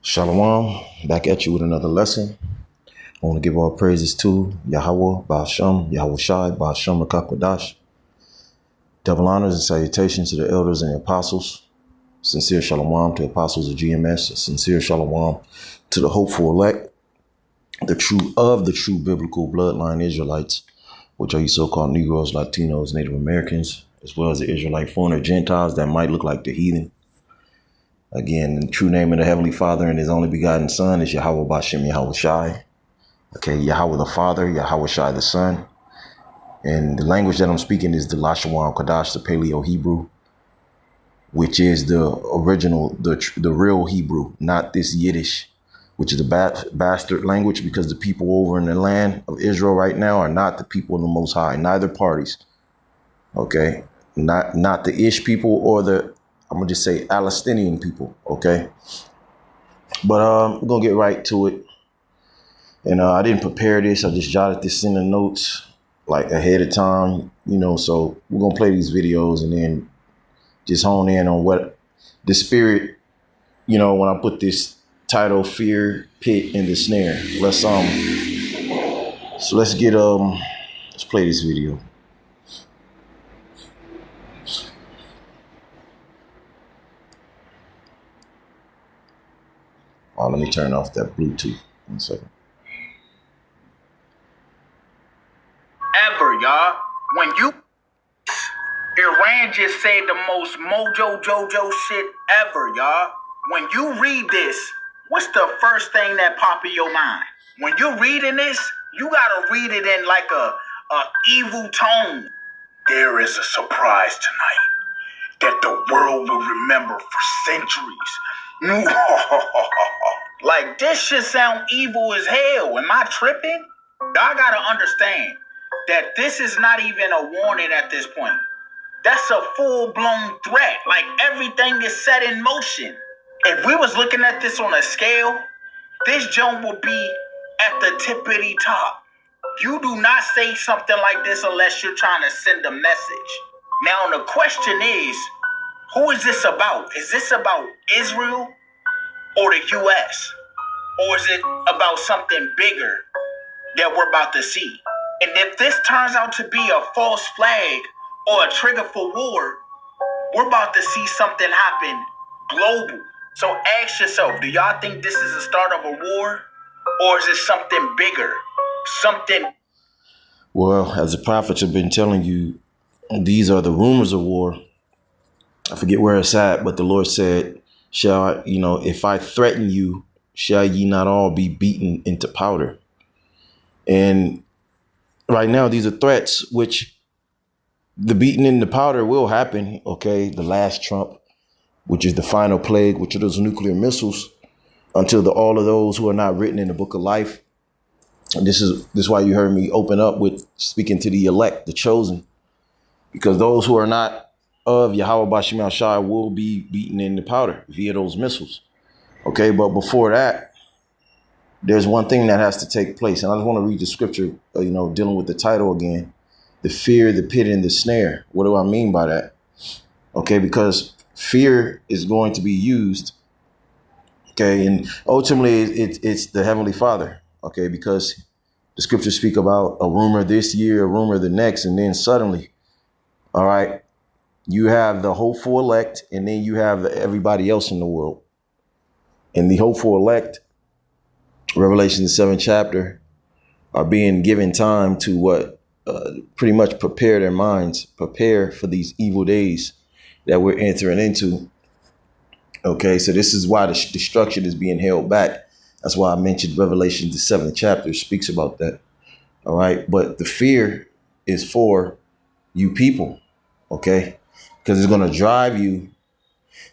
Shalom, back at you with another lesson. I want to give all praises to Yahweh, Ba'asham, Yahweh Shai, Ba'asham Rakakwadash. Double honors and salutations to the elders and the apostles. Sincere shalom to the apostles of GMS. A sincere shalom to the hopeful elect, the true biblical bloodline Israelites, which are you so-called Negroes, Latinos, Native Americans, as well as the Israelite foreigner Gentiles that might look like the heathen. Again, the true name of the Heavenly Father and His only begotten Son is Yahweh Ba'asham Yahweh Shai. Okay, Yahweh the Father, Yahweh Shai the Son. And the language that I'm speaking is the Lashawan Kodash, the Paleo Hebrew, which is the original, the real Hebrew, not this Yiddish, which is the bastard language, because the people over in the land of Israel right now are not the people of the Most High, neither parties. Okay, not the Ish people or the, I'm gonna just say Palestinian people. Okay, but we're gonna get right to it. And I didn't prepare this. I just jotted this in the notes like ahead of time, so we're going to play these videos and then just hone in on what the spirit, when I put this title, Fear, Pit, and the Snare. Let's play this video. Oh, let me turn off that Bluetooth. 1 second. Ever, y'all. When Iran just said the most mojo jojo shit ever, y'all. When you read this, what's the first thing that pop in your mind? When you're reading this, you gotta read it in like a evil tone. There is a surprise tonight that the world will remember for centuries. Like, this shit sound evil as hell. Am I tripping? Y'all gotta understand that this is not even a warning at this point. That's a full-blown threat. Like, everything is set in motion. If we was looking at this on a scale, this joint would be at the tippity top. You do not say something like this unless you're trying to send a message. Now, the question is, who is this about? Is this about Israel or the U.S.? Or is it about something bigger that we're about to see? And if this turns out to be a false flag or a trigger for war, we're about to see something happen global. So ask yourself, do y'all think this is the start of a war? Or is it something bigger? Well, as the prophets have been telling you, these are the rumors of war. I forget where it's at, but the Lord said, if I threaten you, shall ye not all be beaten into powder? And right now, these are threats, which the beating in the powder will happen. Okay, the last trump, which is the final plague, which are those nuclear missiles, until all of those who are not written in the book of life. And this is why you heard me open up with speaking to the elect, the chosen, because those who are not of Yahweh Ba'asham Yahweh Shai will be beaten in the powder via those missiles. Okay, but before that, there's one thing that has to take place. And I just want to read the scripture, dealing with the title again, the fear, the pit, and the snare. What do I mean by that? Okay, because fear is going to be used. Okay, and ultimately it's the Heavenly Father. Okay, because the scriptures speak about a rumor this year, a rumor the next, and then suddenly, all right, you have the hopeful elect, and then you have everybody else in the world. And the hopeful elect, Revelation the 7th chapter, are being given time to pretty much prepare their minds, prepare for these evil days that we're entering into. Okay, so this is why the destruction is being held back. That's why I mentioned Revelation the 7th chapter speaks about that. All right, but the fear is for you people, okay, because it's going to drive you.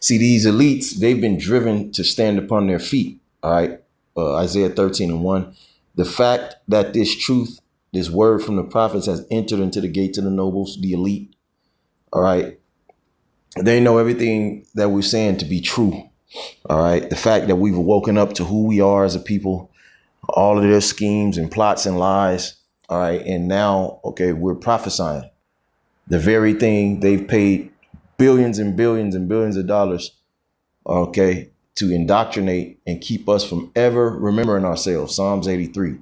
See, these elites, they've been driven to stand upon their feet. All right. Isaiah 13:1. The fact that this truth, this word from the prophets has entered into the gates of the nobles, the elite. All right. They know everything that we're saying to be true. All right. The fact that we've woken up to who we are as a people, all of their schemes and plots and lies. All right. And now, okay, we're prophesying the very thing they've paid billions and billions and billions of dollars. Okay. to indoctrinate and keep us from ever remembering ourselves. Psalms 83.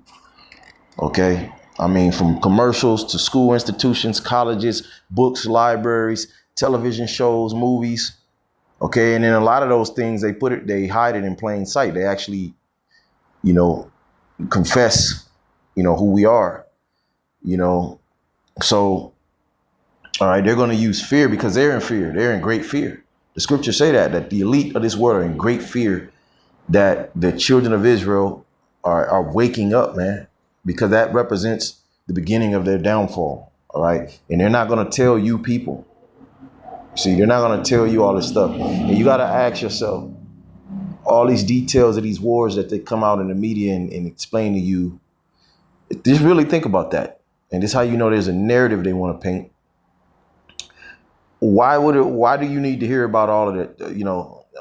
Okay. I mean, from commercials to school institutions, colleges, books, libraries, television shows, movies. Okay. And then a lot of those things, they hide it in plain sight. They actually, confess, who we are, So, all right, they're going to use fear because they're in fear. They're in great fear. The scriptures say that the elite of this world are in great fear, that the children of Israel are waking up, man, because that represents the beginning of their downfall. All right. And they're not going to tell you people. See, they're not going to tell you all this stuff. And you got to ask yourself, all these details of these wars that they come out in the media and explain to you, just really think about that. And this is how you know there's a narrative they want to paint. Why do you need to hear about all of that?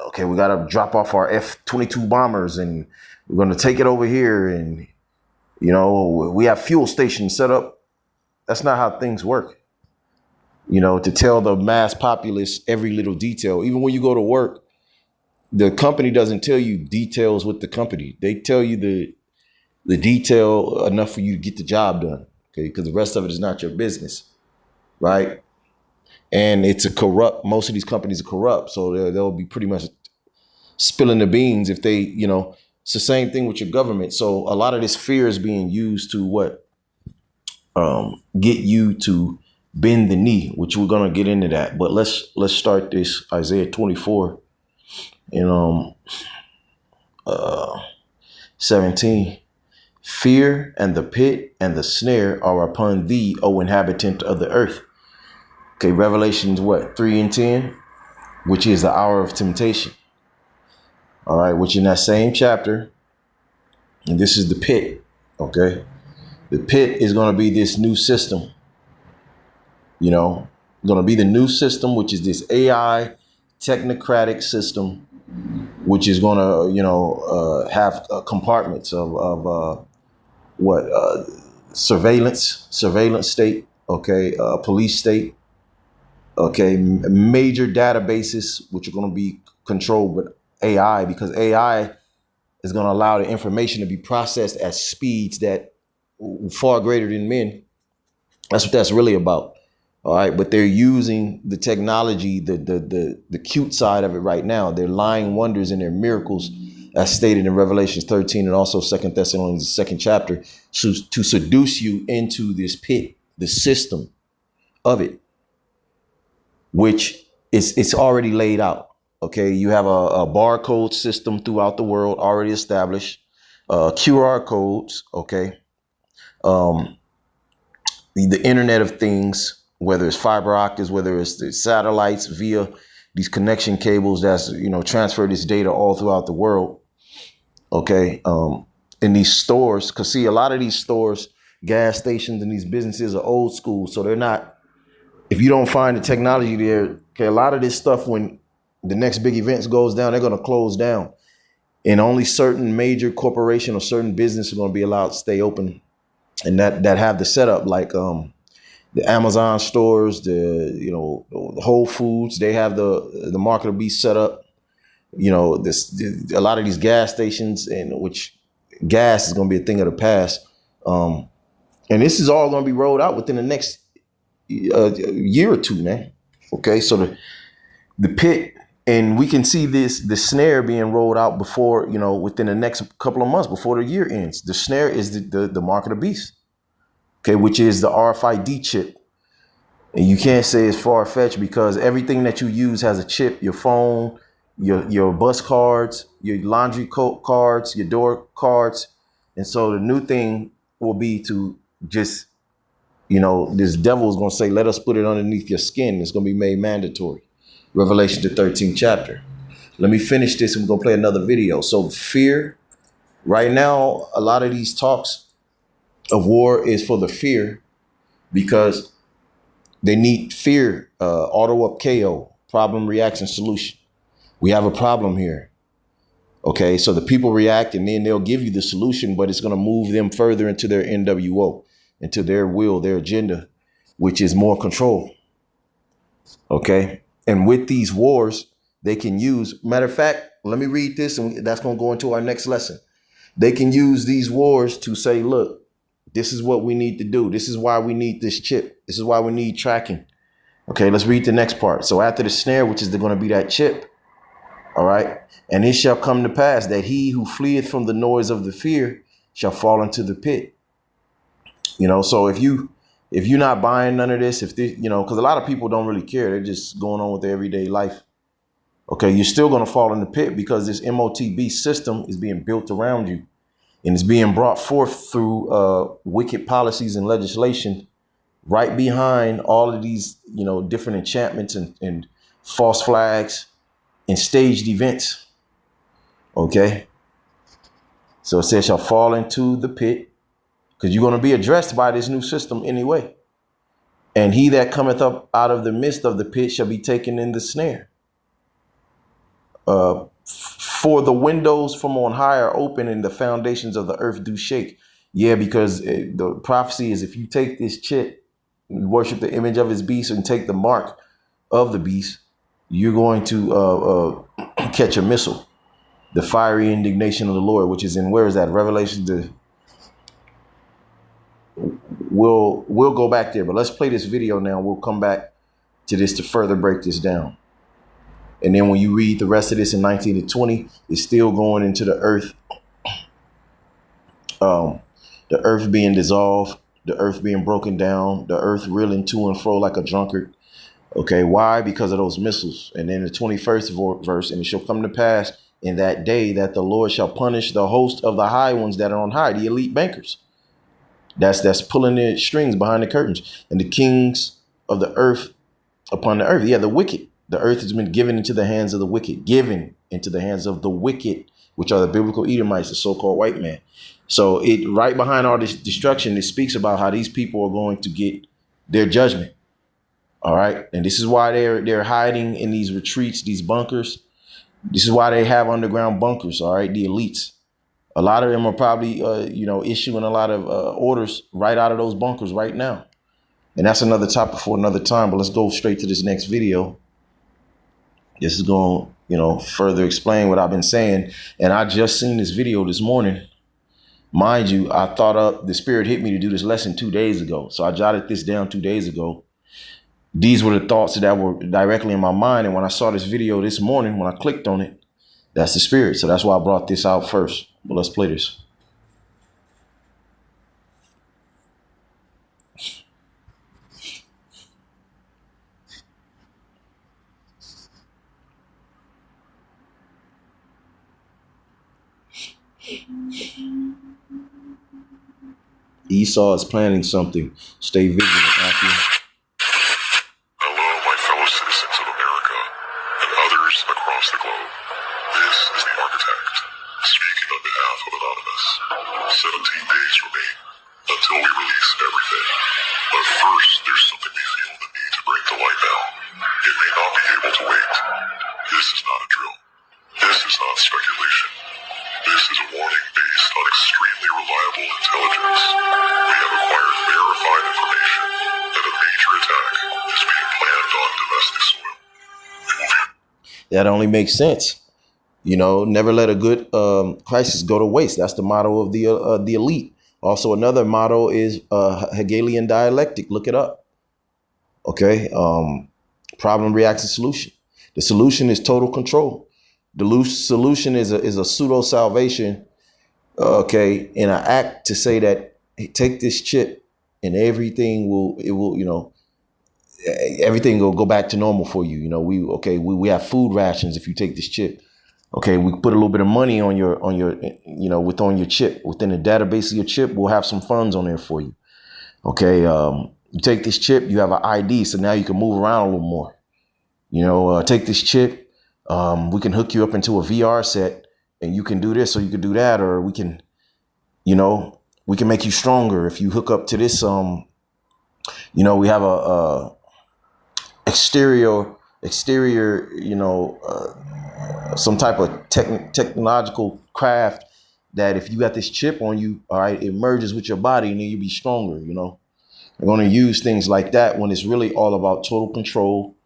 Okay, we got to drop off our F-22 bombers and we're going to take it over here. And, we have fuel stations set up. That's not how things work. To tell the mass populace every little detail. Even when you go to work, the company doesn't tell you details with the company. They tell you the detail enough for you to get the job done. Okay, because the rest of it is not your business. Right. And most of these companies are corrupt. So they'll be pretty much spilling the beans if they, it's the same thing with your government. So a lot of this fear is being used to get you to bend the knee, which we're going to get into that. But let's start this Isaiah 24 and 17. Fear and the pit and the snare are upon thee, O inhabitant of the earth. Okay, Revelations 3 and 10, which is the hour of temptation. All right, which in that same chapter, and this is the pit. Okay, the pit is going to be this new system. Going to be the new system, which is this AI technocratic system, which is going to have compartments of surveillance state. Okay, police state. Okay, major databases, which are going to be controlled with AI, because AI is going to allow the information to be processed at speeds that far greater than men. That's what that's really about. All right. But they're using the technology, the cute side of it right now. They're lying wonders and their miracles, as stated in Revelations 13 and also 2 Thessalonians, the 2nd chapter, to seduce you into this pit, the system of it, which it's already laid out. OK, you have a barcode system throughout the world already established, QR codes. OK, the Internet of Things, whether it's fiber optics, whether it's the satellites via these connection cables that's, transfer this data all throughout the world. OK, in these stores, because see, a lot of these stores, gas stations and these businesses are old school. So they're not, if you don't find the technology there, okay, a lot of this stuff, when the next big events goes down, they're going to close down. And only certain major corporation or certain business are going to be allowed to stay open, and that have the setup, like the Amazon stores, the Whole Foods. They have the market of beast set up. A lot of these gas stations, and which gas is going to be a thing of the past. And this is all going to be rolled out within the next year or two, man. Okay, so the pit, and we can see the snare being rolled out before, within the next couple of months before the year ends. The snare is the mark of the beast, okay, which is the RFID chip. And you can't say it's far-fetched, because everything that you use has a chip: your phone, your bus cards, your laundry cards, your door cards. And so the new thing will be to just, this devil is going to say, let us put it underneath your skin. It's going to be made mandatory. Revelation, the 13th chapter. Let me finish this and we're going to play another video. So fear, right now, a lot of these talks of war is for the fear, because they need fear, auto up KO, problem, reaction, solution. We have a problem here. Okay, so the people react and then they'll give you the solution, but it's going to move them further into their NWO, into their will, their agenda, which is more control. Okay. And with these wars, they can use, matter of fact, let me read this, and that's going to go into our next lesson. They can use these wars to say, look, this is what we need to do. This is why we need this chip. This is why we need tracking. Okay, let's read the next part. So after the snare, which is going to be that chip, all right, and it shall come to pass that he who fleeth from the noise of the fear shall fall into the pit. You know, so if you're not buying none of this, because a lot of people don't really care. They're just going on with their everyday life. Okay, you're still going to fall in the pit because this MOTB system is being built around you, and it's being brought forth through wicked policies and legislation right behind all of these, different enchantments and false flags and staged events. Okay. So it says shall fall into the pit, because you're going to be addressed by this new system anyway. And he that cometh up out of the midst of the pit shall be taken in the snare. For the windows from on high are open and the foundations of the earth do shake. Yeah, because the prophecy is if you take this chip, you worship the image of his beast and take the mark of the beast, you're going to catch a missile. The fiery indignation of the Lord, which is in, where is that? Revelation. We'll go back there, but let's play this video now. We'll come back to this to further break this down. And then when you read the rest of this in 19 to 20, it's still going into the earth. The earth being dissolved, the earth being broken down, the earth reeling to and fro like a drunkard. Okay, why? Because of those missiles. And then the 21st verse, and it shall come to pass in that day that the Lord shall punish the host of the high ones that are on high, the elite bankers. That's pulling the strings behind the curtains, and the kings of the earth upon the earth. Yeah, the wicked. The earth has been given into the hands of the wicked, given into the hands of the wicked, which are the biblical Edomites, the so-called white man. So it right behind all this destruction, it speaks about how these people are going to get their judgment. All right. And this is why they're hiding in these retreats, these bunkers. This is why they have underground bunkers. All right. The elites. A lot of them are probably, issuing a lot of orders right out of those bunkers right now. And that's another topic for another time. But let's go straight to this next video. This is going to, further explain what I've been saying. And I just seen this video this morning. Mind you, I thought the spirit hit me to do this lesson 2 days ago. So I jotted this down 2 days ago. These were the thoughts that were directly in my mind. And when I saw this video this morning, when I clicked on it, that's the spirit. So that's why I brought this out first. But let's play this. Esau is planning something. Stay vigilant, Matthew. Hello, my fellow citizens of America and others across the globe. This is the Architect, speaking on behalf of Anonymous. 17 days remain until we release everything. But first, there's something we feel the need to bring to light now. It may not be able to wait. This is not a drill. This is not speculation. This is a warning based on extremely reliable intelligence. We have acquired verified information that a major attack is being planned on domestic soil. That only makes sense. Never let a good crisis go to waste. That's the motto of the elite. Also, another motto is Hegelian dialectic. Look it up. Okay. Problem, reaction, solution. The solution is total control. The solution is a pseudo salvation. Okay. In an act to say that, hey, take this chip and everything will everything will go back to normal for you. We have food rations if you take this chip. Okay, we put a little bit of money on your within your chip, within the database of your chip. We'll have some funds on there for you. Okay, you take this chip, you have an ID, so now you can move around a little more. Take this chip, we can hook you up into a VR set, and you can do this or you can do that, or we can make you stronger if you hook up to this. We have a exterior, some type of technological craft that if you got this chip on you, all right, it merges with your body and then you'll be stronger. We're going to use things like that when it's really all about total control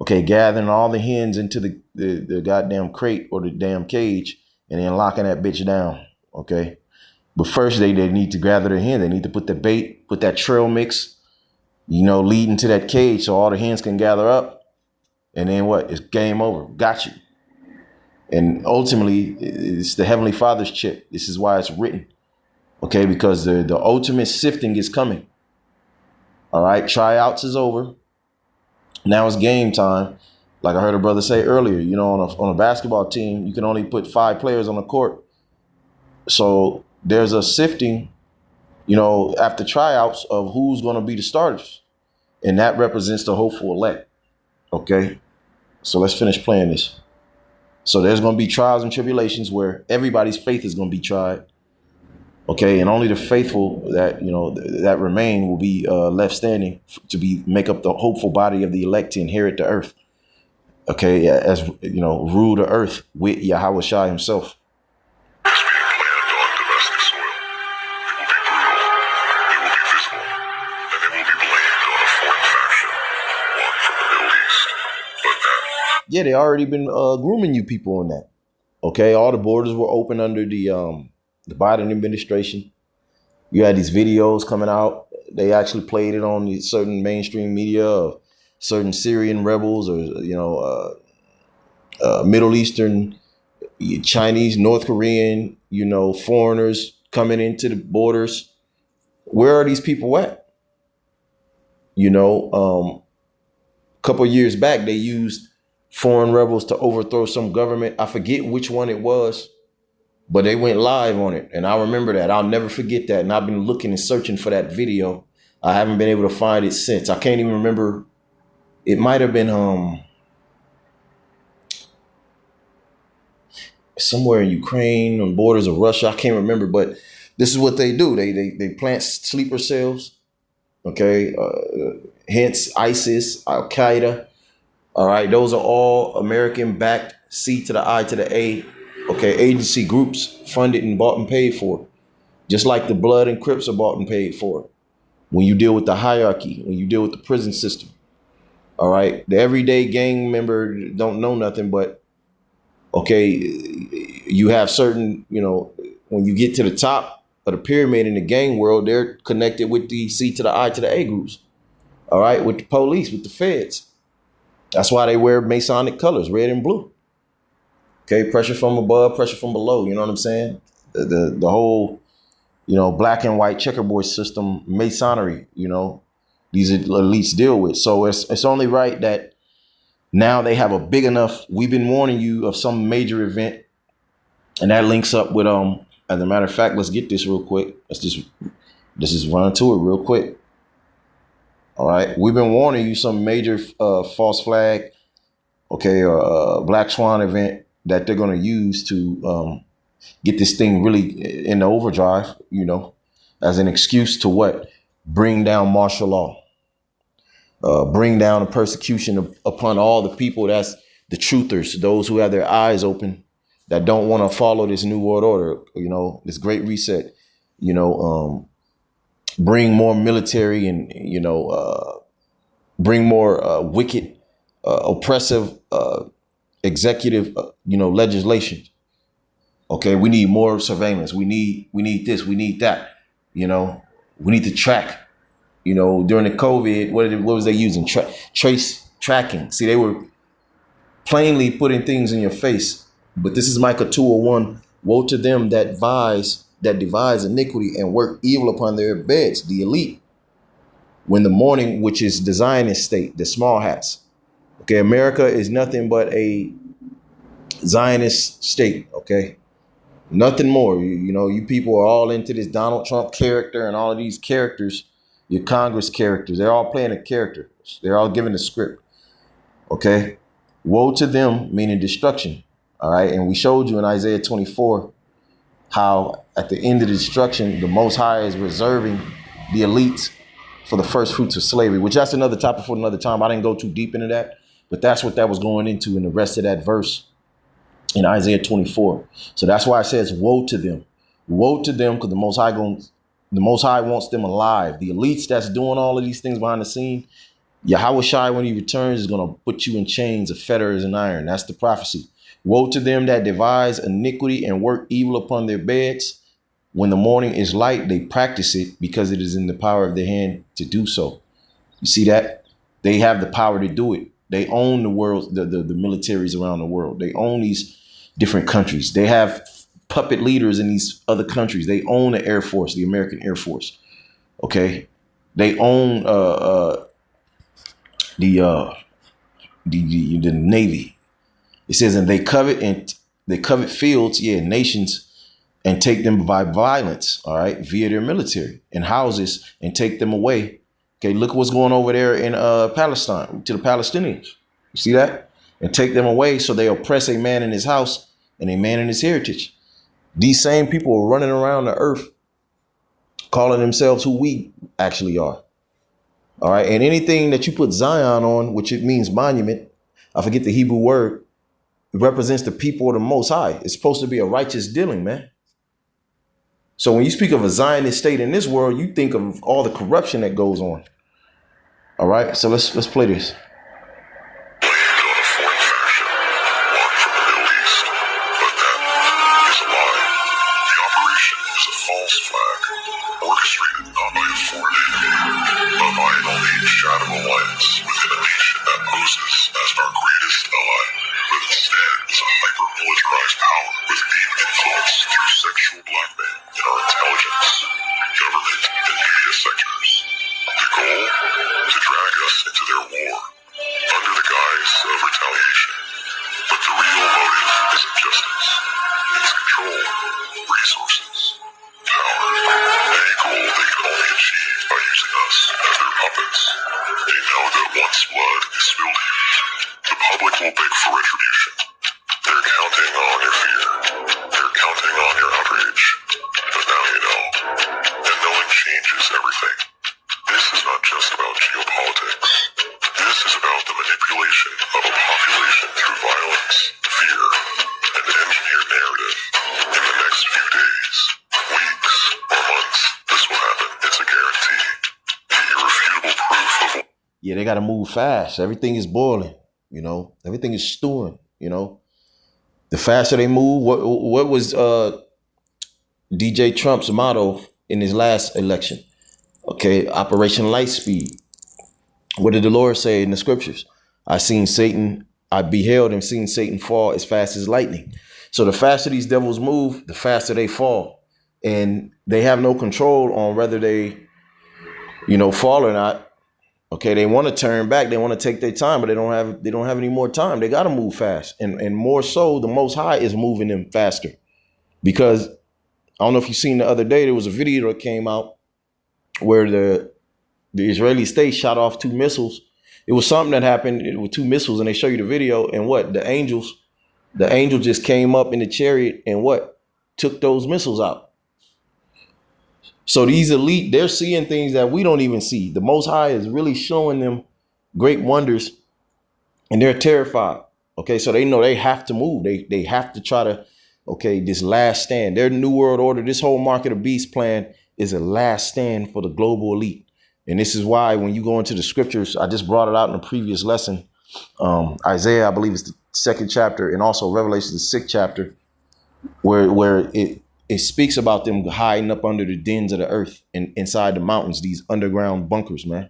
Okay, gathering all the hens into the goddamn crate or the damn cage and then locking that bitch down. Okay. But first they need to gather the hen. They need to put the bait, put that trail mix, leading to that cage so all the hens can gather up. And then what? It's game over. Got you. And ultimately, it's the Heavenly Father's chip. This is why it's written. Okay, because the ultimate sifting is coming. All right, tryouts is over. Now it's game time. Like I heard a brother say earlier, on a basketball team, you can only put 5 players on the court. So there's a sifting, after tryouts of who's going to be the starters. And that represents the hopeful elect. Okay, so let's finish playing this. So there's going to be trials and tribulations where everybody's faith is going to be tried. Okay, and only the faithful that remain will be left standing to make up the hopeful body of the elect to inherit the earth. Okay, as rule the earth with Yahweh Shai himself. It's being planned on domestic soil. It will be brutal, it will be visible, and it will be blamed on a foreign faction, one from the Middle East. But that Yeah, they already been grooming you people on that. Okay, all the borders were open under the Biden administration. You had these videos coming out. They actually played it on certain mainstream media of certain Syrian rebels or Middle Eastern, Chinese, North Korean, foreigners coming into the borders. Where are these people at? A couple of years back, they used foreign rebels to overthrow some government. I forget which one it was, but they went live on it. And I remember that. I'll never forget that. And I've been looking and searching for that video. I haven't been able to find it since. I can't even remember. It might have been somewhere in Ukraine on borders of Russia. I can't remember, but this is what they do. They plant sleeper cells. Okay. Hence ISIS, Al Qaeda. All right. Those are all American backed C to the I to the A. Okay. Agency groups funded and bought and paid for. Just like the Blood and Crips are bought and paid for. When you deal with the hierarchy, when you deal with the prison system. All right. The everyday gang member don't know nothing, but okay, you have certain, when you get to the top of the pyramid in the gang world, they're connected with the C to the I to the A groups. All right. With the police, with the feds. That's why they wear Masonic colors, red and blue. Okay. Pressure from above, pressure from below. You know what I'm saying? The whole, black and white checkerboard system, Masonry, these elites deal with. So it's only right that now they have a big enough. We've been warning you of some major event, and that links up with as a matter of fact, let's get this real quick. Let's just run to it real quick. All right, we've been warning you some major false flag, or Black Swan event that they're going to use to get this thing really in the overdrive. As an excuse to what? Bring down martial law. Bring down the persecution upon all the people that's the truthers, those who have their eyes open, that don't want to follow this new world order, this great reset, bring more military and, bring more wicked, oppressive executive, legislation. Okay, we need more surveillance. We need this, we need that, we need to track. During the COVID, what was they using? Trace tracking. See, they were plainly putting things in your face. But this is Micah 2:01. Woe to them that devise iniquity and work evil upon their beds, the elite. When the morning, which is the Zionist state, the small hats. Okay, America is nothing but a Zionist state. Okay, nothing more. You people are all into this Donald Trump character and all of these characters. Your Congress characters, they're all playing a character. They're all given a script. Okay. Woe to them, meaning destruction. All right. And we showed you in Isaiah 24 how at the end of the destruction, the Most High is reserving the elites for the first fruits of slavery, which that's another topic for another time. I didn't go too deep into that, but that's what that was going into in the rest of that verse in Isaiah 24. So that's why it says, woe to them. Woe to them, because the Most High wants them alive. The elites that's doing all of these things behind the scene, Yahweh Shai, when he returns, is going to put you in chains of fetters and iron. That's the prophecy. Woe to them that devise iniquity and work evil upon their beds. When the morning is light, they practice it because it is in the power of their hand to do so. You see that? They have the power to do it. They own the world, the militaries around the world. They own these different countries. They have puppet leaders in these other countries. They own the Air Force, the American Air Force. Okay. They own the Navy. It says, and they covet fields, nations, and take them by violence, all right, via their military, and houses, and take them away. Okay, look what's going over there in Palestine, to the Palestinians. You see that? And take them away, so they oppress a man in his house and a man in his heritage. These same people are running around the earth calling themselves who we actually are. All right, and anything that you put Zion on, which it means monument, I forget the Hebrew word, it represents the people of the Most High. It's supposed to be a righteous dealing, man. So when you speak of a Zionist state in this world, you think of all the corruption that goes on. All right, so let's play this. Blamed on a foreign faction, one from the Middle East, but that is a lie. The operation is a false flag, orchestrated not by a foreign enemy, but by an elite shadow alliance within a nation that poses as our greatest ally, but instead is a hyper-militarized power with deep influence through sexual blackmail in our intelligence, government, and media sectors. The goal? To drag us into their war, under the guise of retaliation. But the real motive isn't justice. It's control, resources, power, a goal they can only achieve by using us as their puppets. They know that once blood is spilled here, the public will beg for retribution. They're counting on your fear. They're counting on your outrage. But now you know. And knowing changes everything. This is not just about geopolitics. This is about the manipulation of a population through violence, fear, and engineered narrative. In the next few days, weeks, or months, this will happen. It's a guarantee. The irrefutable proof of... Yeah, they got to move fast. Everything is boiling, Everything is stewing, The faster they move, what was DJ Trump's motto in his last election? Okay, Operation Lightspeed. What did the Lord say in the scriptures? I beheld and seen Satan fall as fast as lightning. So the faster these devils move, the faster they fall. And they have no control on whether they, fall or not. Okay, they want to turn back. They want to take their time, but they don't have any more time. They got to move fast. And more so, the Most High is moving them faster. Because I don't know if you've seen the other day, there was a video that came out where the Israeli state shot off 2 missiles. It was something that happened with 2 missiles, and they show you the video. And the angel just came up in the chariot and took those missiles out. So these elite, they're seeing things that we don't even see. The Most High is really showing them great wonders, and they're terrified. Okay, so they know they have to move. They have to try to, this last stand. Their New World Order, this whole Mark of the Beast plan is a last stand for the global elite. And this is why when you go into the scriptures, I just brought it out in a previous lesson. Isaiah, I believe, is the 2nd chapter, and also Revelation, the 6th chapter, where it speaks about them hiding up under the dens of the earth and inside the mountains, these underground bunkers, man.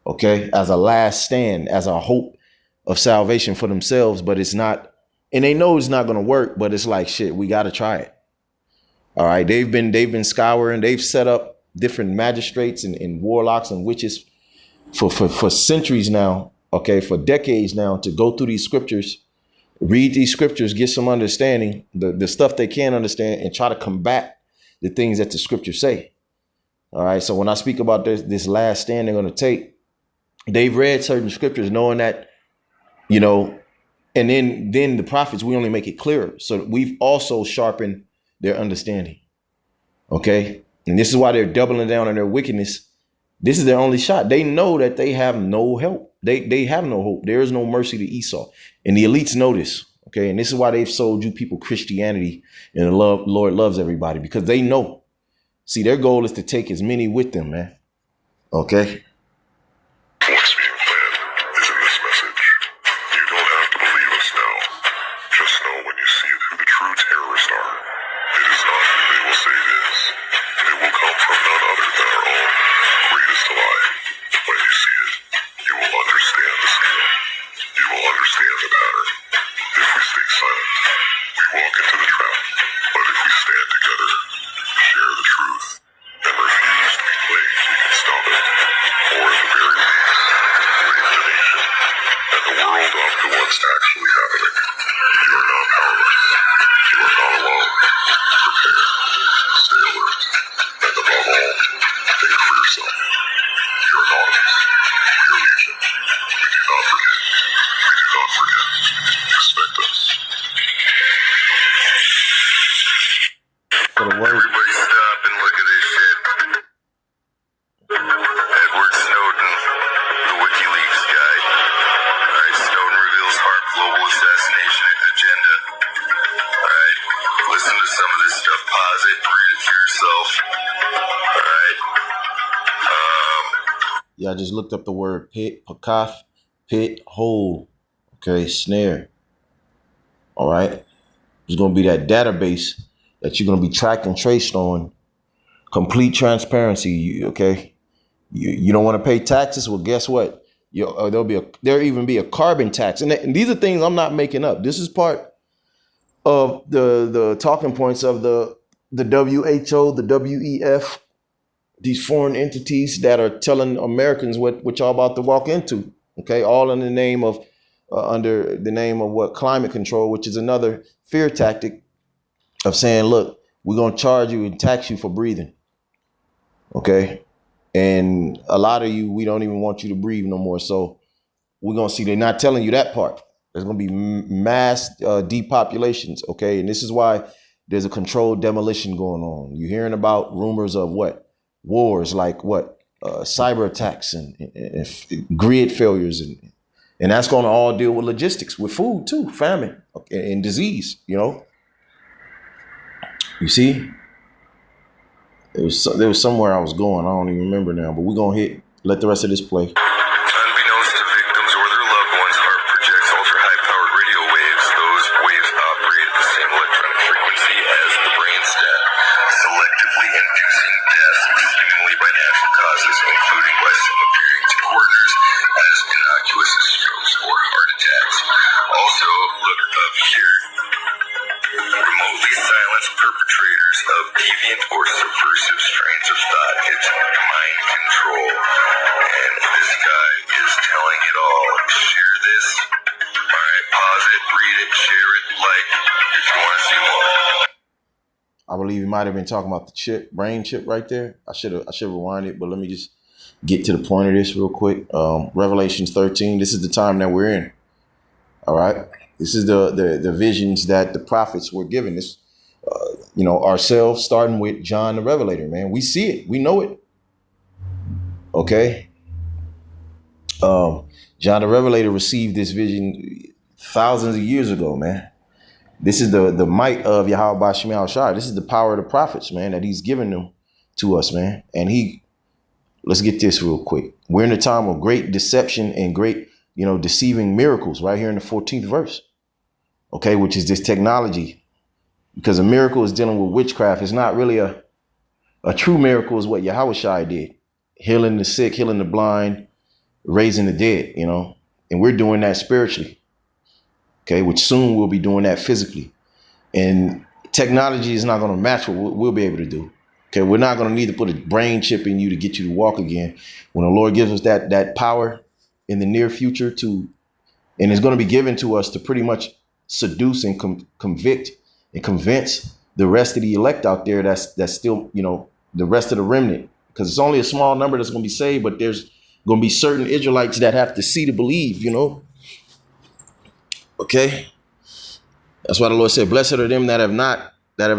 Okay, as a last stand, as a hope of salvation for themselves, but it's not, and they know it's not going to work, but it's like, shit, we got to try it. All right, they've been scouring, they've set up different magistrates and warlocks and witches for centuries now, for decades now, to go through these scriptures, read these scriptures, get some understanding, the stuff they can't understand, and try to combat the things that the scriptures say. All right, so when I speak about this last stand they're going to take, they've read certain scriptures knowing that, and then the prophets, we only make it clearer. So we've also sharpened their understanding. Okay. And this is why they're doubling down on their wickedness. This is their only shot. They know that they have no help. They have no hope. There is no mercy to Esau. And the elites know this. Okay. And this is why they've sold you people Christianity, and the Lord loves everybody, because they know. See, their goal is to take as many with them, man. Okay. will come from none other than our own greatest lie. When you see it, you will understand the scale. You will understand the pattern. If we stay silent, we walk into the trap. But if we stand together, share the truth, and refuse to be played, we can stop it. Or at the very least, wake the nation and the world up to what's actually happening. You are not powerless. You are not alone. Prepare. Stay alert. And above all, think for yourself. We are anonymous. We are legion. We do not forget. We do not forget. Respect us. For the word. Everybody stop and look at this shit. Edward Snowden, the WikiLeaks guy. Alright, Snowden reveals HARP global assassination agenda. Alright, listen to some of this stuff, pause it, read it for yourself. Alright. Yeah, I just looked up the word pit, pakath, pit, hole. Okay, snare. All right. There's going to be that database that you're going to be tracked and traced on. Complete transparency. Okay. You don't want to pay taxes? Well, guess what? There'll even be a carbon tax. And these are things I'm not making up. This is part of the talking points of the WHO, the WEF, these foreign entities that are telling Americans what y'all about to walk into. Okay. All in the name of under the name of what? Climate control, which is another fear tactic of saying, look, we're going to charge you and tax you for breathing. Okay. And a lot of you, we don't even want you to breathe no more. So we're going to see, they're not telling you that part. There's going to be mass depopulations. Okay. And this is why there's a controlled demolition going on. You're hearing about rumors of what? Wars, like what? Cyber attacks and grid failures. And that's going to all deal with logistics, with food too, famine and disease, you know. You see, there was somewhere I was going. I don't even remember now, but we're going to let the rest of this play. Unbeknownst to victims or their loved ones, HARP projects ultra-high-powered radio waves. Those waves operate at the same electronic frequency as the brainstem, selectively inducing death seemingly by natural causes, including by some appearing to coroners as innocuous as strokes or heart attacks. Also, look up here. Remotely silence perpetrators of deviant or subversive strains of thought. It's mind control. And this guy is telling it all. Share this. Alright, pause it, read it, share it, like, if you want to see more. I believe he might have been talking about the brain chip right there. I should rewind it, but let me just get to the point of this real quick. Revelations 13. This is the time that we're in. All right. This is the visions that the prophets were given. This, ourselves, starting with John the Revelator, man. We see it. We know it. Okay. John the Revelator received this vision thousands of years ago, man. This is the might of Yahweh Shema Shai. This is the power of the prophets, man, that he's given them to us, man. And let's get this real quick. We're in a time of great deception and great, deceiving miracles right here in the 14th verse. Okay, which is this technology, because a miracle is dealing with witchcraft. It's not really a true miracle is what Yahweh Shai did. Healing the sick, healing the blind, raising the dead, and we're doing that spiritually. Okay, which soon we'll be doing that physically. And technology is not going to match what we'll be able to do. Okay, we're not going to need to put a brain chip in you to get you to walk again. When the Lord gives us that power in the near future and it's going to be given to us to pretty much seduce and convict and convince the rest of the elect out there that's still, the rest of the remnant, because it's only a small number that's going to be saved, but there's going to be certain Israelites that have to see to believe, Okay. That's why the Lord said, blessed are them that have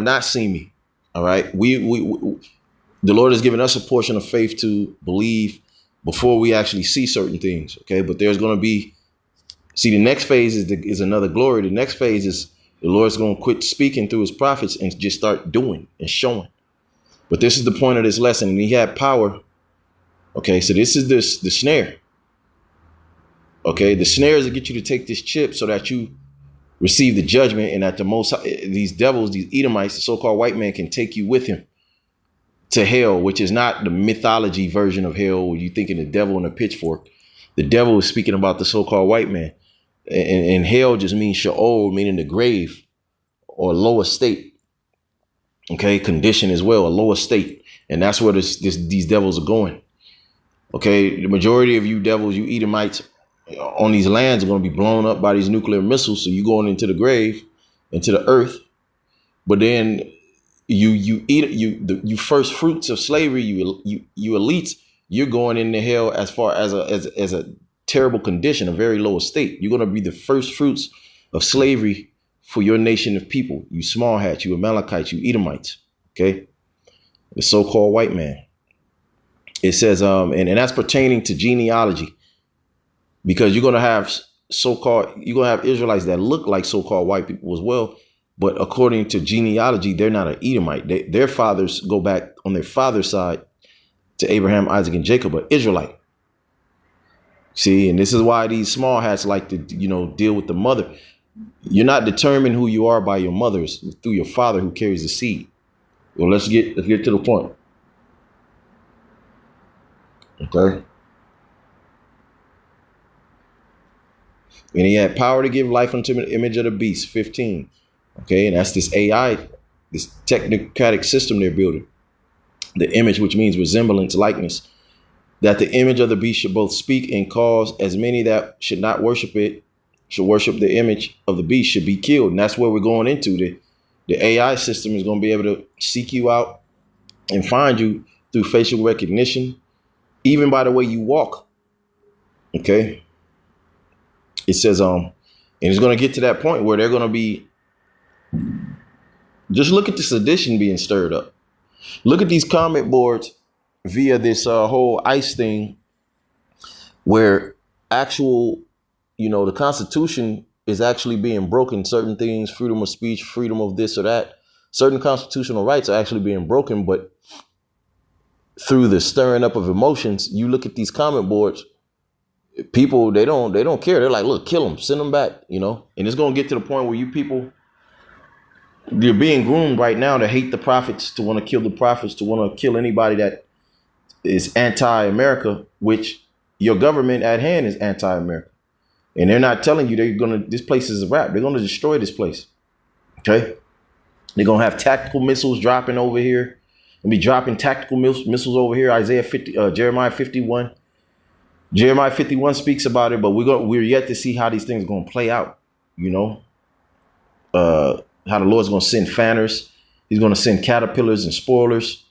not seen me. All right. The Lord has given us a portion of faith to believe before we actually see certain things. Okay. But there's going to be, the next phase is another glory. The next phase is the Lord's going to quit speaking through his prophets and just start doing and showing. But this is the point of this lesson. And he had power. Okay. So this is the snare. Okay. The snare is to get you to take this chip so that you receive the judgment and that these devils, these Edomites, the so-called white man, can take you with him to hell, which is not the mythology version of hell where you thinking the devil and a pitchfork. The devil is speaking about the so-called white man. And hell just means Sheol, meaning the grave or lower state. Okay, condition as well, a lower state. And that's where these devils are going. Okay, the majority of you devils, you Edomites on these lands are going to be blown up by these nuclear missiles. So you're going into the grave, into the earth. But then you first fruits of slavery, you elites, you're going into hell as far as a terrible condition, a very low state. You're going to be the first fruits of slavery for your nation of people. You small hats, you Amalekites, you Edomites. Okay, the so-called white man. It says, and that's pertaining to genealogy, because you're going to have Israelites that look like so-called white people as well. But according to genealogy, they're not an Edomite. Their fathers go back on their father's side to Abraham, Isaac, and Jacob, but Israelite. See, and this is why these small hats like to, deal with the mother. You're not determined who you are by your mothers, through your father who carries the seed. Well, let's get to the point. Okay. And he had power to give life unto the image of the beast, 15. Okay, and that's this AI, this technocratic system they're building. The image, which means resemblance, likeness, that the image of the beast should both speak and cause as many that should not worship it, should worship the image of the beast, should be killed. And that's where we're going into. The AI system is going to be able to seek you out and find you through facial recognition, even by the way you walk. Okay. It says, and it's going to get to that point where they're going to be, just look at the sedition being stirred up. Look at these comment boards via this whole ICE thing, where actual, the Constitution is actually being broken. Certain things, freedom of speech, freedom of this or that, certain constitutional rights are actually being broken. But through the stirring up of emotions, you look at these comment boards, people, they don't care. They're like, look, kill them, send them back, and it's going to get to the point where you people, you're being groomed right now to hate the prophets, to want to kill the prophets, to want to kill anybody that is anti-America, which your government at hand is anti-America. And they're not telling you this place is a wrap. They're going to destroy this place. Okay. They're going to have tactical missiles dropping over here and be dropping tactical missiles over here. Jeremiah 51. Jeremiah 51 speaks about it, but we're yet to see how these things are going to play out. How the Lord's going to send fanners. He's going to send caterpillars and spoilers.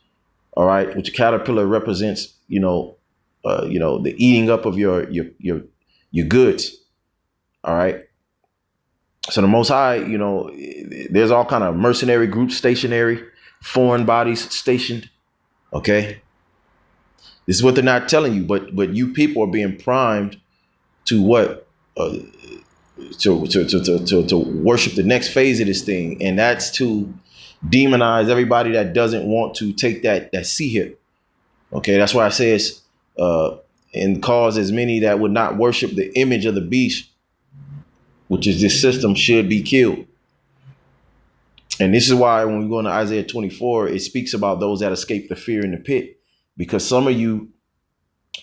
All right. Which a caterpillar represents, the eating up of your goods. All right. So the Most High, there's all kind of mercenary groups stationary, foreign bodies stationed. OK. This is what they're not telling you. But you people are being primed to what? To worship the next phase of this thing. And that's to demonize everybody that doesn't want to take that C hip. OK, that's why I say it's and cause as many that would not worship the image of the beast, which is this system, should be killed. And this is why when we go into Isaiah 24, it speaks about those that escape the fear in the pit, because some of you're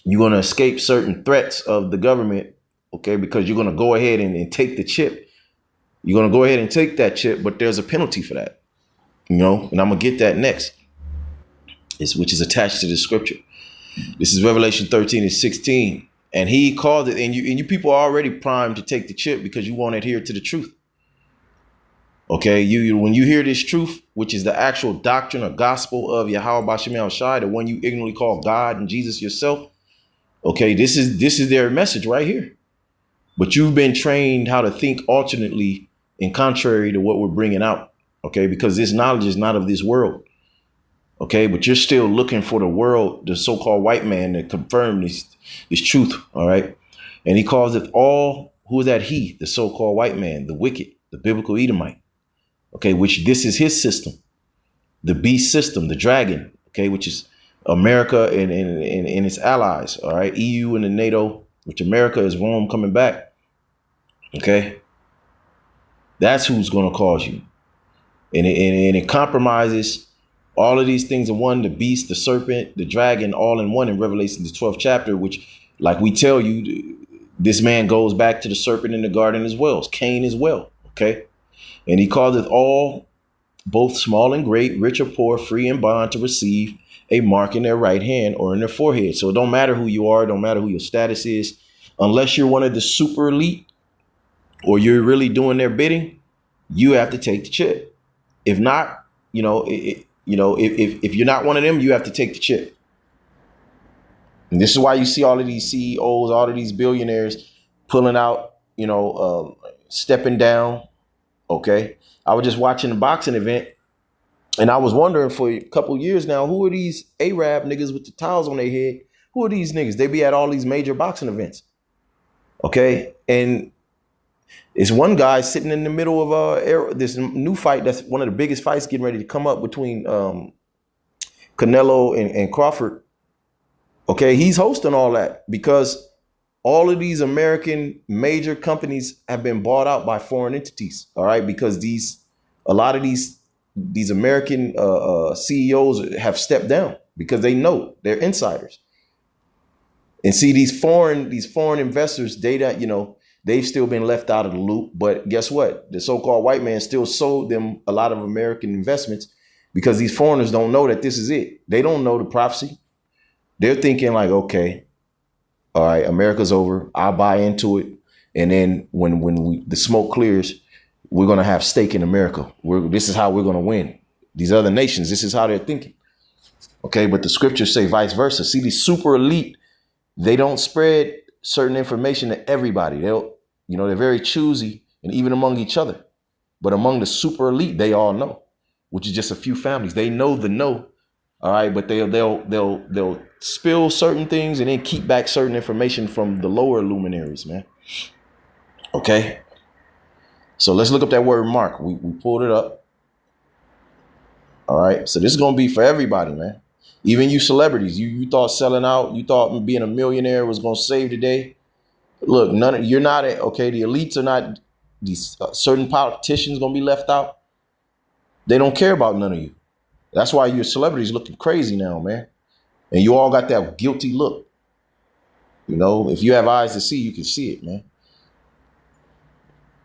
going to escape certain threats of the government. OK, because you're going to go ahead and take the chip. You're going to go ahead and take that chip. But there's a penalty for that, and I'm going to get that next, which is attached to the scripture. This is Revelation 13:16. And he called it. And you people are already primed to take the chip because you won't adhere to the truth. OK, when you hear this truth, which is the actual doctrine or gospel of Yahweh B'Shem Yahushai, the one you ignorantly call God and Jesus yourself. OK, this is their message right here. But you've been trained how to think alternately and contrary to what we're bringing out. OK, because this knowledge is not of this world. OK, but you're still looking for the world, the so-called white man, to confirm this truth. All right. And he calls it all. Who is that? He, the so-called white man, the wicked, the biblical Edomite. OK, which this is his system, the beast system, the dragon. OK, which is America and its allies. All right. EU and the NATO, which America is Rome coming back. OK, that's who's going to cause you. And it compromises All of these things in one, the beast, the serpent, the dragon, all in one in Revelation, the 12th chapter, which, like we tell you, this man goes back to the serpent in the garden as well. It's Cain as well. Okay. And he calleth all, both small and great, rich or poor, free and bond, to receive a mark in their right hand or in their forehead. So it don't matter who you are, don't matter who your status is, unless you're one of the super elite or you're really doing their bidding, you have to take the chip. If not, if you're not one of them, you have to take the chip. And this is why you see all of these CEOs, all of these billionaires pulling out, stepping down. OK, I was just watching a boxing event and I was wondering for a couple of years now, who are these Arab niggas with the towels on their head? Who are these niggas? They be at all these major boxing events. OK, and it's one guy sitting in the middle of this new fight. That's one of the biggest fights getting ready to come up between Canelo and Crawford. OK, he's hosting all that because all of these American major companies have been bought out by foreign entities. All right, because a lot of these American CEOs have stepped down because they know they're insiders. And see, these foreign investors, they've still been left out of the loop. But guess what? The so-called white man still sold them a lot of American investments because these foreigners don't know that this is it. They don't know the prophecy. They're thinking like, OK, all right, America's over. I'll buy into it. And then when the smoke clears, we're going to have stake in America. This is how we're going to win. These other nations, this is how they're thinking. OK, but the scriptures say vice versa. See, these super elite, they don't spread certain information to everybody. They're very choosy, and even among each other. But among the super elite, they all know, which is just a few families. They know the know. All right, but they'll spill certain things and then keep back certain information from the lower luminaries, man. OK, so let's look up that word mark. We pulled it up. All right, so this is going to be for everybody, man. Even you celebrities, you thought selling out, you thought being a millionaire was going to save the day. Look, you're not OK. The elites are not, these certain politicians going to be left out. They don't care about none of you. That's why your celebrities looking crazy now, man. And you all got that guilty look. If you have eyes to see, you can see it, man.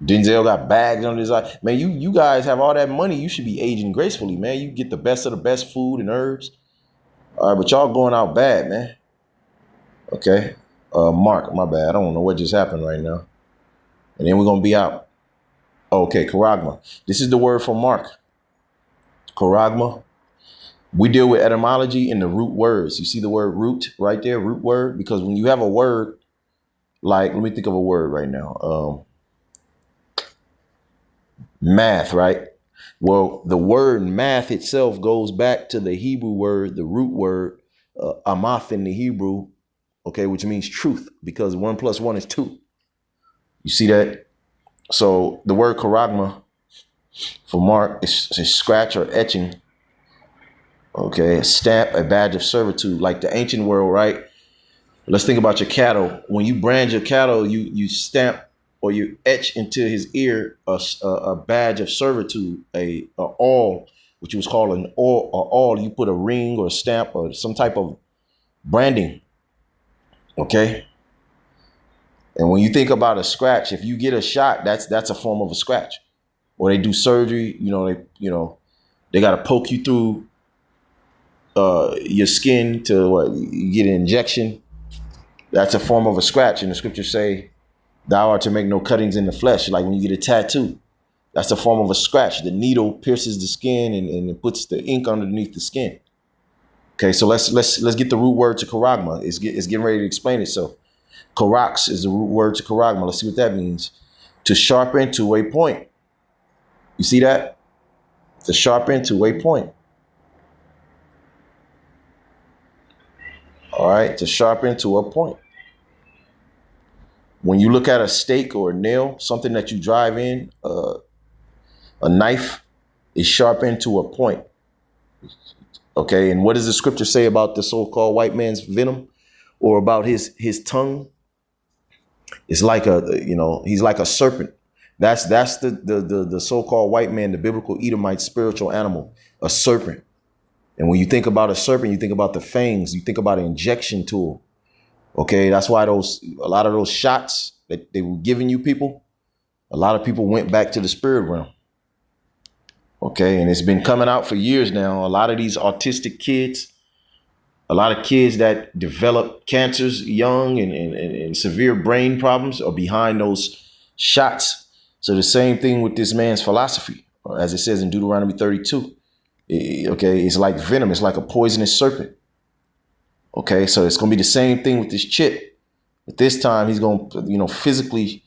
Denzel got bags under his eye. Man, you guys have all that money. You should be aging gracefully, man. You get the best of the best food and herbs. All right, but y'all going out bad, man. OK, Mark, my bad. I don't know what just happened right now. And then we're going to be out. OK, charagma. This is the word for Mark. Charagma. We deal with etymology in the root words. You see the word root right there, root word, because when you have a word, like, let me think of a word right now. Math, right? Well, the word math itself goes back to the Hebrew word, the root word, amath in the Hebrew, OK, which means truth, because 1 + 1 is 2. You see that? So the word charagma for mark is scratch or etching. OK, a stamp, a badge of servitude, like the ancient world, right? Let's think about your cattle. When you brand your cattle, you stamp or you etch into his ear a badge of servitude, a awl, which was called an awl. You put a ring or a stamp or some type of branding. OK. And when you think about a scratch, if you get a shot, that's a form of a scratch. Or they do surgery, they got to poke you through your skin to you get an injection. That's a form of a scratch. And the scriptures say, thou art to make no cuttings in the flesh. Like when you get a tattoo, that's a form of a scratch. The needle pierces the skin and it puts the ink underneath the skin. OK, so let's get the root word to charagma. It's getting ready to explain itself. Charax is the root word to charagma. Let's see what that means. To sharpen to a point. You see that? To sharpen to a point. All right, to sharpen to a point. When you look at a stake or a nail, something that you drive in, a knife is sharpened to a point. OK, and what does the scripture say about the so-called white man's venom or about his tongue? It's like he's like a serpent. That's the so-called white man, the biblical Edomite spiritual animal, a serpent. And when you think about a serpent, you think about the fangs, you think about an injection tool. Okay, that's why a lot of those shots that they were giving you people, a lot of people went back to the spirit realm. Okay, and it's been coming out for years now. A lot of these autistic kids, a lot of kids that develop cancers young and severe brain problems are behind those shots. So the same thing with this man's philosophy, as it says in Deuteronomy 32. Okay, it's like venom. It's like a poisonous serpent. Okay, so it's going to be the same thing with this chip. But this time he's going to, physically,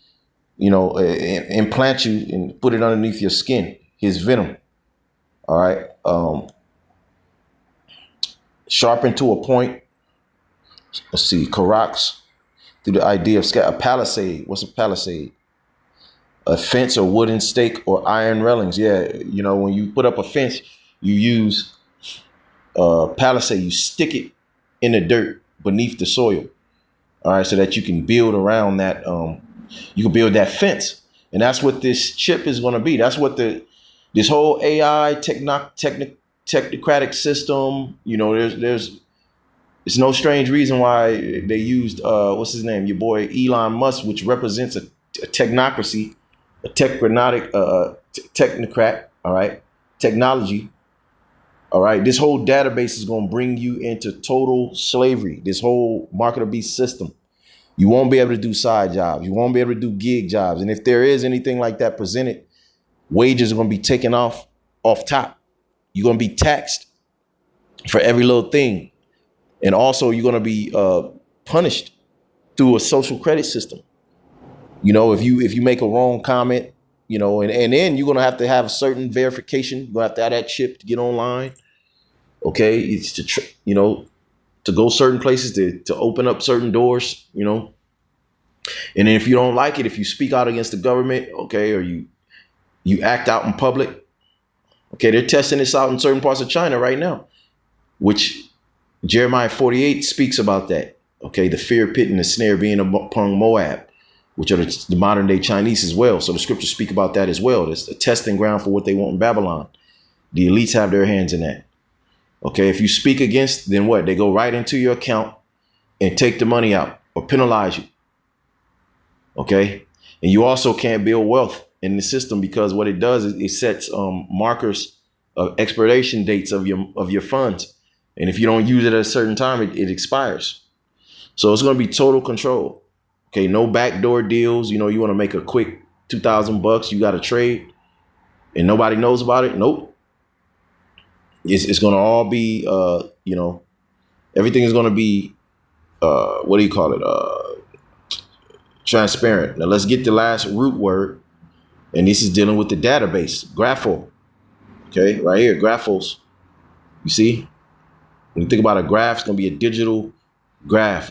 implant you and put it underneath your skin, his venom. All right. Sharpened to a point. Let's see. Karax, through the idea of a palisade. What's a palisade? A fence or wooden stake or iron railings. Yeah. When you put up a fence, you use palisade. You stick it in the dirt beneath the soil. All right. So that you can build around that. You can build that fence. And that's what this chip is going to be. That's what this whole AI technocratic system, it's no strange reason why they used, what's his name? Your boy Elon Musk, which represents a technocracy, a technocrat, all right, technology. All right. This whole database is going to bring you into total slavery. This whole market of beast system. You won't be able to do side jobs. You won't be able to do gig jobs. And if there is anything like that presented, wages are going to be taken off top. You're going to be taxed for every little thing. And also you're going to be punished through a social credit system. If you make a wrong comment, and then you're going to have a certain verification. You're going to have that chip to get online. Okay. It's to go certain places, to open up certain doors, And then if you don't like it, if you speak out against the government, okay, or you act out in public. Okay, they're testing this out in certain parts of China right now, which Jeremiah 48 speaks about that. Okay, the fear pit and the snare being upon Moab, which are the modern day Chinese as well. So the scriptures speak about that as well. It's a testing ground for what they want in Babylon. The elites have their hands in that. Okay, if you speak against, then what? They go right into your account and take the money out or penalize you. Okay, and you also can't build wealth in the system because what it does is it sets markers of expiration dates of your funds. And if you don't use it at a certain time, it expires. So it's going to be total control. Okay, no backdoor deals. You want to make a quick $2,000, you got to trade and nobody knows about it. Nope. It's going to all be, everything is going to be, transparent. Now let's get the last root word. And this is dealing with the database, Grapho. Okay, right here, Graphos. You see, when you think about a graph, it's going to be a digital graph,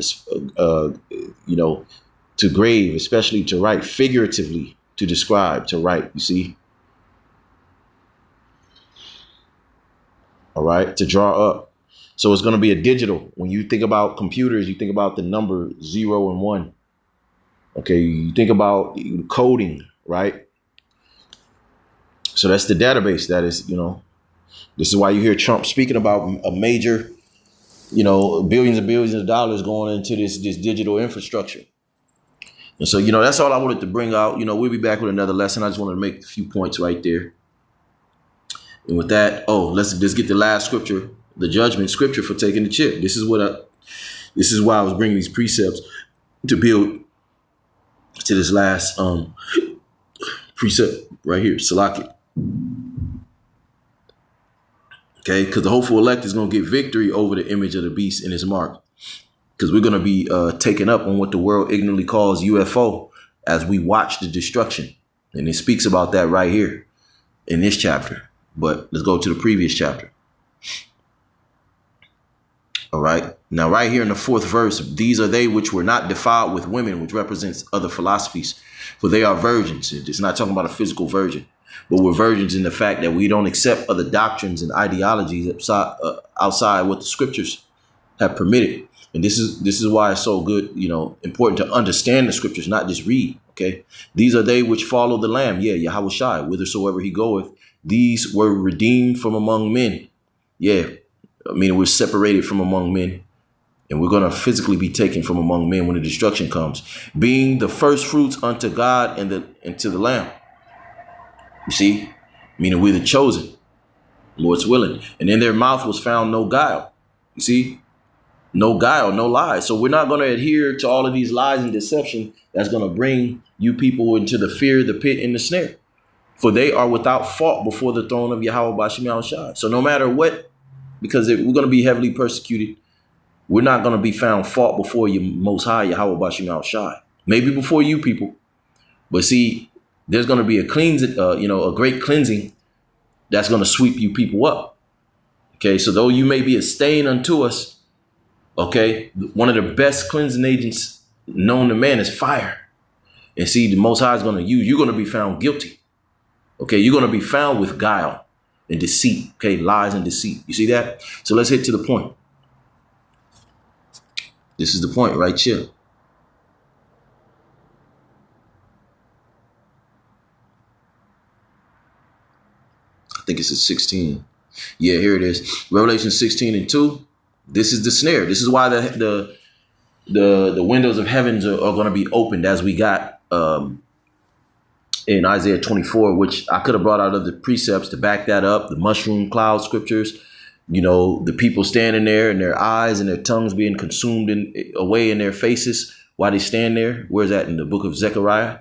to grave, especially to write, figuratively, to describe, to write, you see. All right, to draw up. So it's going to be a digital. When you think about computers, you think about the number 0 and 1. Okay, you think about coding, right? So that's the database. That is, this is why you hear Trump speaking about a major, billions and billions of dollars going into this digital infrastructure. And so, that's all I wanted to bring out. We'll be back with another lesson. I just wanted to make a few points right there. And with that, let's get the last scripture, the judgment scripture for taking the chip. This is why I was bringing these precepts to build to this last precept right here, Salaki. Okay, because the hopeful elect is going to get victory over the image of the beast and his mark. Because we're going to be taken up on what the world ignorantly calls UFO as we watch the destruction. And it speaks about that right here in this chapter. But let's go to the previous chapter. All right. Now, right here in the 4th verse, these are they which were not defiled with women, which represents other philosophies, for they are virgins. It's not talking about a physical virgin, but we're virgins in the fact that we don't accept other doctrines and ideologies outside what the scriptures have permitted. And this is why it's so good, important to understand the scriptures, not just read. OK, these are they which follow the Lamb. Yeah, Yahweh Shai, whithersoever he goeth. These were redeemed from among men. Yeah. meaning we're separated from among men, and we're going to physically be taken from among men when the destruction comes, being the first fruits unto God and to the Lamb. You see, meaning we're the chosen, Lord's willing. And in their mouth was found no guile. You see, no guile, no lies. So we're not going to adhere to all of these lies and deception that's going to bring you people into the fear, the pit, and the snare. For they are without fault before the throne of Yahweh Bashim Yahushua. So no matter what, because we're going to be heavily persecuted, we're not going to be found fault before you Most High Yahweh Bashim Yahushua. Maybe before you people, but see, there's going to be a cleansing, a great cleansing that's going to sweep you people up. Okay, so though you may be a stain unto us, okay, one of the best cleansing agents known to man is fire. And see, the Most High is going to use, you're going to be found guilty. Okay, you're going to be found with guile and deceit. Okay, lies and deceit. You see that? So let's hit to the point. This is the point right here. I think it's at 16. Yeah, here it is. Revelation 16:2. This is the snare. This is why the windows of heavens are going to be opened, as we got in Isaiah 24, which I could have brought out of the precepts to back that up. The mushroom cloud scriptures, the people standing there and their eyes and their tongues being consumed away in their faces while they stand there. Where's that in the book of Zechariah?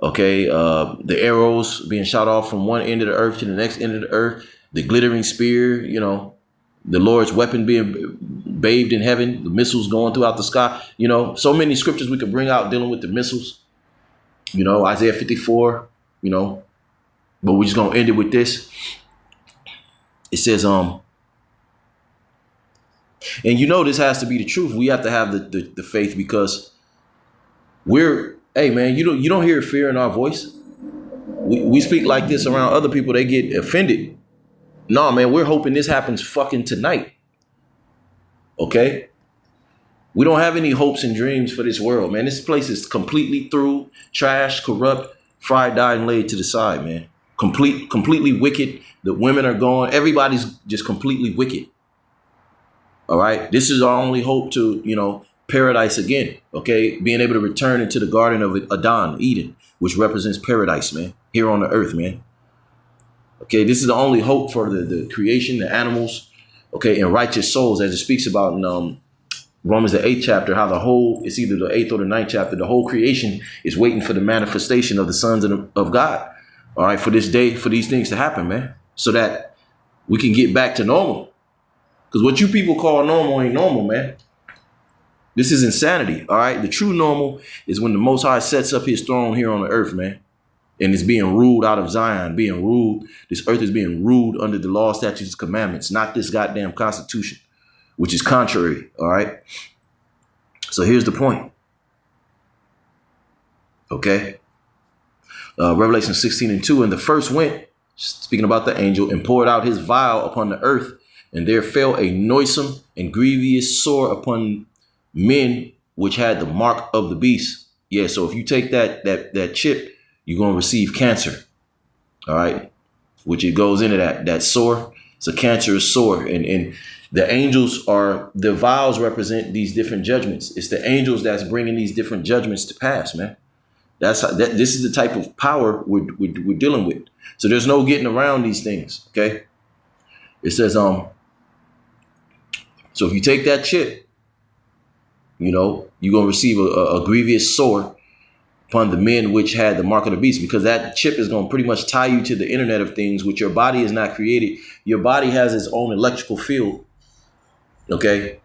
Okay, the arrows being shot off from one end of the earth to the next end of the earth, the glittering spear, the Lord's weapon being bathed in heaven, the missiles going throughout the sky, so many scriptures we could bring out dealing with the missiles, Isaiah 54, but we're just going to end it with this. It says, and this has to be the truth. We have to have the faith, because hey man, you don't hear fear in our voice. We speak like this around other people, they get offended. No, man, we're hoping this happens fucking tonight. Okay? We don't have any hopes and dreams for this world, man. This place is completely through, trash, corrupt, fried, dyed, and laid to the side, man. Completely wicked. The women are gone. Everybody's just completely wicked. All right? This is our only hope to, paradise again, okay? Being able to return into the garden of Eden, which represents paradise, man, here on the earth, man. Okay, this is the only hope for the creation, the animals, okay, and righteous souls, as it speaks about in Romans, the 8th chapter, how it's either the 8th or the 9th chapter, the whole creation is waiting for the manifestation of the sons of God, all right, for this day, for these things to happen, man, so that we can get back to normal. Because what you people call normal ain't normal, man. This is insanity, all right? The true normal is when the Most High sets up his throne here on the earth, man. And it's being ruled out of Zion, being ruled. This earth is being ruled under the law, statutes, and commandments, not this goddamn constitution, which is contrary, all right? So here's the point, okay? Revelation 16:2, and the first went, speaking about the angel, and poured out his vial upon the earth, and there fell a noisome and grievous sore upon men which had the mark of the beast. Yeah, so if you take that chip, you're going to receive cancer. All right, which it goes into that sore. It's a cancerous sore. And the angels the vials represent these different judgments. It's the angels that's bringing these different judgments to pass, man. This is the type of power we're dealing with. So there's no getting around these things. Okay. It says, so if you take that chip, you're going to receive a grievous sore upon the men which had the mark of the beast, because that chip is going to pretty much tie you to the internet of things, which your body is not created. Your body has its own electrical field. Okay.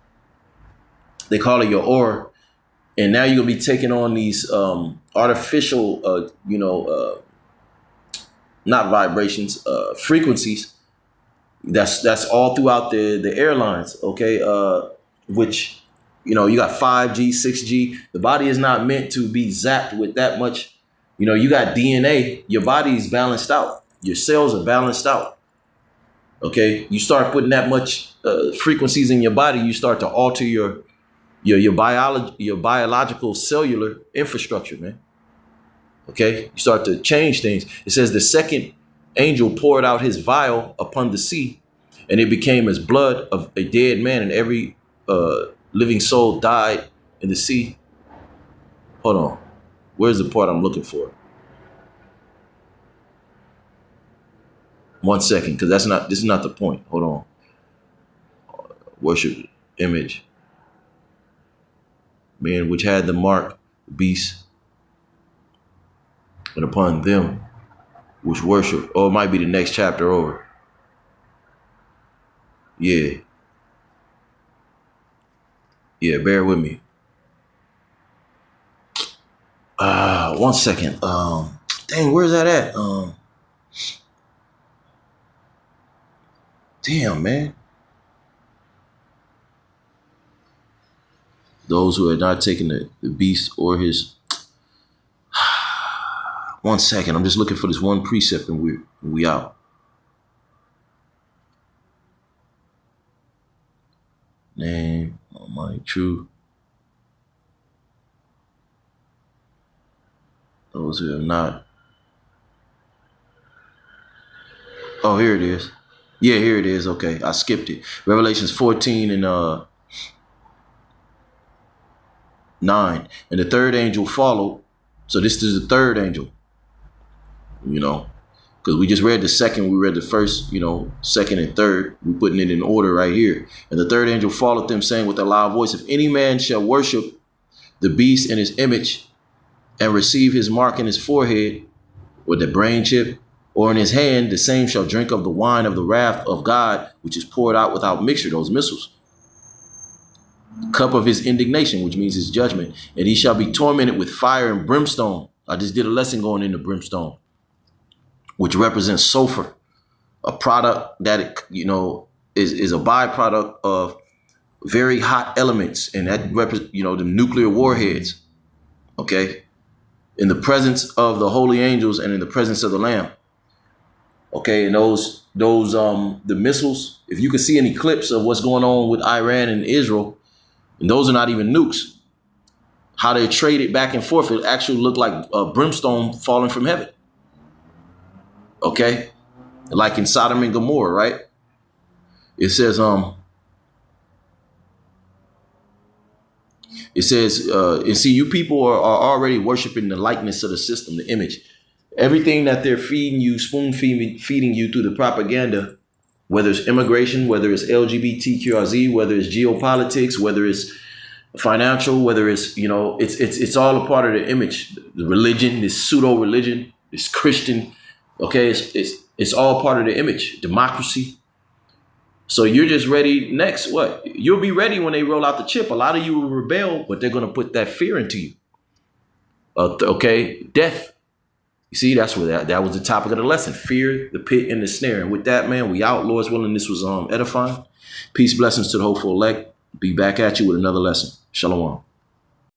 They call it your aura. And now you're going to be taking on these artificial, not vibrations, frequencies. That's all throughout the airlines. Okay. Which, you got 5G, 6G. The body is not meant to be zapped with that much. You got DNA. Your body is balanced out. Your cells are balanced out. Okay. You start putting that much frequencies in your body, you start to alter your biological cellular infrastructure, man. Okay. You start to change things. It says the second angel poured out his vial upon the sea, And it became as blood of a dead man, and every living soul died in the sea. Hold on. Where's the part I'm looking for? 1 second, because this is not the point. Hold on. Worship image. Man, which had the mark, beast, and upon them which worship. Oh, it might be the next chapter over. Yeah. Yeah, bear with me. 1 second. Dang, where's that at? Damn, man. Those who had not taken the beast or his. 1 second. I'm just looking for this one precept and we out. Name, Almighty, true. Those who have not. Oh, here it is. Yeah, here it is. Okay, I skipped it. Revelations 14 and 9. And the third angel followed. So this is the third angel. You know, because we just read the second, we read the first, second and third. We're putting it in order right here. And the third angel followed them, saying with a loud voice, if any man shall worship the beast in his image and receive his mark in his forehead or the brain chip or in his hand, the same shall drink of the wine of the wrath of God, which is poured out without mixture, those missiles. Cup of his indignation, which means his judgment. And he shall be tormented with fire and brimstone. I just did a lesson going into brimstone, which represents sulfur, a product that, is a byproduct of very hot elements. And that represents, the nuclear warheads. Okay. In the presence of the holy angels and in the presence of the Lamb. Okay. And the missiles, if you can see any clips of what's going on with Iran and Israel, and those are not even nukes, how they traded back and forth, it actually looked like a brimstone falling from heaven. Okay, like in Sodom and Gomorrah, right? It says, and see, you people are already worshiping the likeness of the system, the image. Everything that they're feeding you, spoon feeding you through the propaganda, whether it's immigration, whether it's LGBTQRZ, whether it's geopolitics, whether it's financial, whether it's, it's all a part of the image, the religion, this pseudo religion, this Christian. Okay, it's all part of the image, democracy. So you're just ready next. What? You'll be ready when they roll out the chip. A lot of you will rebel, but they're going to put that fear into you. Okay, death. You see, that's where that was the topic of the lesson. Fear, the pit, and the snare. And with that, man, we out. Lord's willing, this was edifying. Peace, blessings to the hopeful elect. Be back at you with another lesson. Shalom.